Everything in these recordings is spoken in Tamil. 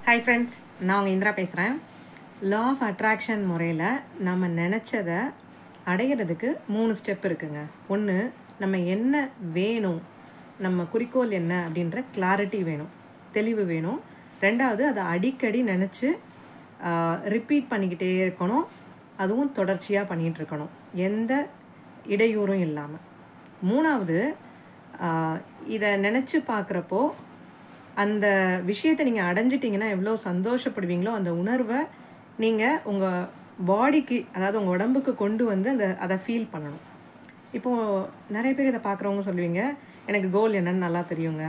ஹாய் ஃப்ரெண்ட்ஸ், நான் உங்கள் இந்திரா பேசுகிறேன். லா ஆஃப் அட்ராக்ஷன் முறையில் நம்ம நினச்சதை அடையிறதுக்கு 3 ஸ்டெப் இருக்குங்க. ஒன்று, நம்ம என்ன வேணும், நம்ம குறிக்கோள் என்ன அப்படின்ற கிளாரிட்டி வேணும், தெளிவு வேணும். ரெண்டாவது, அதை அடிக்கடி நினச்சி ரிப்பீட் பண்ணிக்கிட்டே இருக்கணும். அதுவும் தொடர்ச்சியாக பண்ணிகிட்டு இருக்கணும், எந்த இடையூறும் இல்லாமல். மூணாவது, இதை நினச்சி பார்க்குறப்போ அந்த விஷயத்தை நீங்கள் அடைஞ்சிட்டிங்கன்னா எவ்வளோ சந்தோஷப்படுவீங்களோ அந்த உணர்வை நீங்கள் உங்கள் பாடிக்கு, அதாவது உங்கள் உடம்புக்கு கொண்டு வந்து அதை ஃபீல் பண்ணணும். இப்போது நிறைய பேர் இதை பார்க்குறவங்க சொல்லுவீங்க, எனக்கு கோல் என்னன்னு நல்லா தெரியுங்க,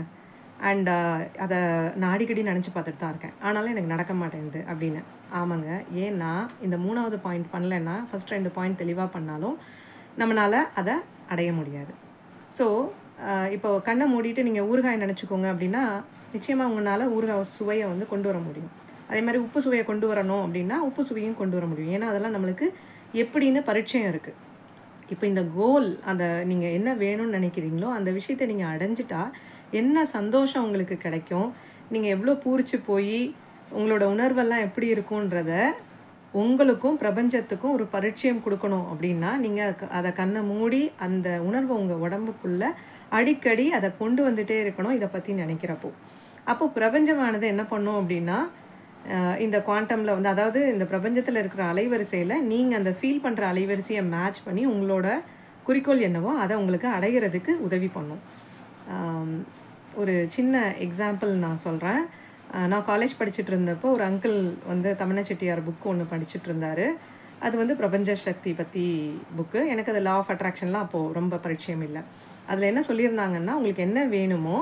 அண்ட் அதை நான் அடிக்கடி நினச்சி பார்த்துட்டு தான் இருக்கேன், ஆனாலும் எனக்கு நடக்க மாட்டேங்குது அப்படின்னு. ஆமாங்க, ஏன்னா இந்த 3வது பாயிண்ட் பண்ணலைன்னா ஃபஸ்ட் 2 பாயிண்ட் தெளிவாக பண்ணாலும் நம்மளால் அதை அடைய முடியாது. ஸோ இப்போது கண்ணை மூடிட்டு நீங்கள் ஊறுகாய் நினச்சிக்கோங்க அப்படின்னா நிச்சயமாக உங்களால் ஊறுகாய் சுவையை வந்து கொண்டு வர முடியும். அதே மாதிரி உப்பு சுவையை கொண்டு வரணும் அப்படின்னா உப்பு சுவையும் கொண்டு வர முடியும். ஏன்னா அதெல்லாம் நம்மளுக்கு எப்படின்னு பரிச்சயம் இருக்குது. இப்போ இந்த கோல், அந்த நீங்கள் என்ன வேணும்னு நினைக்கிறீங்களோ அந்த விஷயத்தை நீங்கள் அடைஞ்சிட்டா என்ன சந்தோஷம் உங்களுக்கு கிடைக்கும், நீங்கள் எவ்வளோ பூரிச்சு போய் உங்களோட உணர்வெல்லாம் எப்படி இருக்குன்றத உங்களுக்கும் பிரபஞ்சத்துக்கும் ஒரு பரிச்சயம் கொடுக்கணும் அப்படின்னா நீங்கள் அதை கண்ணை மூடி அந்த உணர்வை உங்கள் உடம்புக்குள்ளே அடிக்கடி அதை கொண்டு வந்துகிட்டே இருக்கணும் இதை பற்றி நினைக்கிறப்போ. அப்போது பிரபஞ்சமானது என்ன பண்ணும் அப்படின்னா இந்த குவாண்டமில் வந்து, அதாவது இந்த பிரபஞ்சத்தில் இருக்கிற அலைவரிசையில் நீங்கள் அந்த ஃபீல் பண்ணுற அலைவரிசையை மேட்ச் பண்ணி உங்களோட குறிக்கோள் என்னவோ அதை உங்களுக்கு அடைகிறதுக்கு உதவி பண்ணும். ஒரு சின்ன எக்ஸாம்பிள் நான் சொல்கிறேன். நான் காலேஜ் படிச்சுட்டு இருந்தப்போ ஒரு அங்கிள் வந்து தமிழ செட்டியார் புக்கு ஒன்று படிச்சுட்டு இருந்தார். அது வந்து பிரபஞ்ச சக்தி பற்றி புக்கு. எனக்கு அது லா ஆஃப் அட்ராக்ஷன்லாம் அப்போது ரொம்ப பரிச்சயம் இல்லை. அதில் என்ன சொல்லியிருந்தாங்கன்னா, உங்களுக்கு என்ன வேணுமோ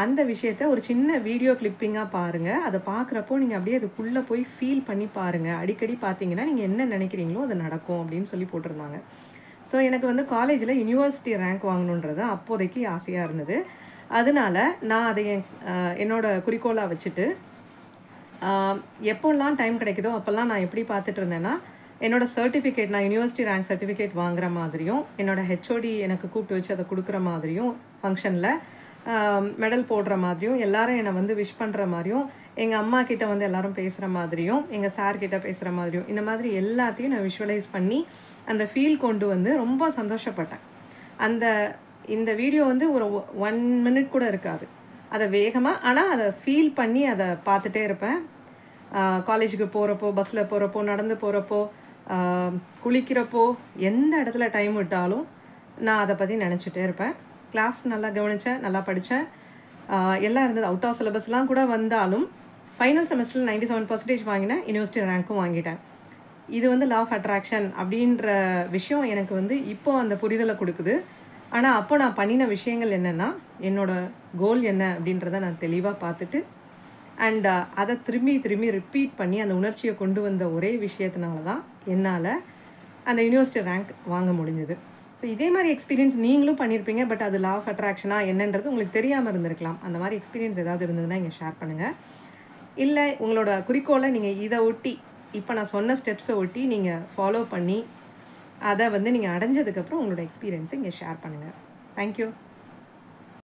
அந்த விஷயத்த ஒரு சின்ன வீடியோ கிளிப்பிங்காக பாருங்கள். அதை பார்க்குறப்போ நீங்கள் அப்படியே அதுக்குள்ளே போய் ஃபீல் பண்ணி பாருங்கள். அடிக்கடி பார்த்தீங்கன்னா நீங்கள் என்ன நினைக்கிறீங்களோ அது நடக்கும் அப்படின்னு சொல்லி போட்டிருந்தாங்க. ஸோ எனக்கு வந்து காலேஜில் யூனிவர்சிட்டி ரேங்க் வாங்கணுன்றது அப்போதைக்கு ஆசையாக இருந்தது. அதனால நான் அதை என்னோடய குறிக்கோளாக வச்சுட்டு எப்போல்லாம் டைம் கிடைக்குதோ அப்போல்லாம் நான் எப்படி பார்த்துட்டு இருந்தேன்னா, என்னோடய சர்டிஃபிகேட், நான் யூனிவர்சிட்டி ரேங்க் சர்டிஃபிகேட் வாங்குகிற மாதிரியும், என்னோடய ஹெச்ஓடி எனக்கு கூப்பிட்டு வச்சு அதை கொடுக்குற மாதிரியும், ஃபங்க்ஷனில் மெடல் போடுற மாதிரியும், எல்லாரும் என்னை வந்து விஷ் பண்ணுற மாதிரியும், எங்கள் அம்மா கிட்ட வந்து எல்லாரும் பேசுகிற மாதிரியும், எங்கள் சார் கிட்ட பேசுகிற மாதிரியும், இந்த மாதிரி எல்லாத்தையும் நான் விஷுவலைஸ் பண்ணி அந்த ஃபீல் கொண்டு வந்து ரொம்ப சந்தோஷப்பட்டேன். இந்த வீடியோ வந்து ஒரு 1 மினிட் கூட இருக்காது. அதை வேகமாக, ஆனால் அதை ஃபீல் பண்ணி அதை பார்த்துட்டே இருப்பேன். காலேஜுக்கு போகிறப்போ, பஸ்ஸில் போகிறப்போ, நடந்து போகிறப்போ, குளிக்கிறப்போ, எந்த இடத்துல டைம் விட்டாலும் நான் அதை பற்றி நினச்சிட்டே இருப்பேன். கிளாஸ் நல்லா கவனித்தேன், நல்லா படித்தேன், எல்லாம் இருந்தது. அவுட் ஆஃப் சிலபஸ்லாம் கூட வந்தாலும் ஃபைனல் செமஸ்டரில் 97% வாங்கினேன், யூனிவர்சிட்டி ரேங்க்கும் வாங்கிட்டேன். இது வந்து லா ஆஃப் அட்ராக்ஷன் அப்படின்ற விஷயம் எனக்கு வந்து இப்போது அந்த புரிதலை கொடுக்குது. ஆனால் அப்போ நான் பண்ணின விஷயங்கள் என்னென்னா, என்னோடய கோல் என்ன அப்படின்றத நான் தெளிவாக பார்த்துட்டு அண்ட் அதை திரும்பி ரிப்பீட் பண்ணி அந்த உணர்ச்சியை கொண்டு வந்த ஒரே விஷயத்தினால தான் என்னால் அந்த யூனிவர்சிட்டி ரேங்க் வாங்க முடிஞ்சுது. ஸோ இதே மாதிரி எக்ஸ்பீரியன்ஸ் நீங்களும் பண்ணியிருப்பீங்க. பட் அது லா ஆஃப் அட்ராக்ஷனாக என்னன்றது உங்களுக்கு தெரியாமல் இருந்திருக்கலாம். அந்த மாதிரி எக்ஸ்பீரியன்ஸ் ஏதாவது இருந்ததுன்னா இங்கே ஷேர் பண்ணுங்கள். இல்லை உங்களோட குறிக்கோளை நீங்கள் இதை ஒட்டி, இப்போ நான் சொன்ன ஸ்டெப்ஸை ஒட்டி நீங்கள் ஃபாலோ பண்ணி அதை வந்து நீங்கள் அடைஞ்சதுக்கப்புறம் உங்களோட எக்ஸ்பீரியன்ஸை இங்கே ஷேர் பண்ணுங்கள். தேங்க்யூ.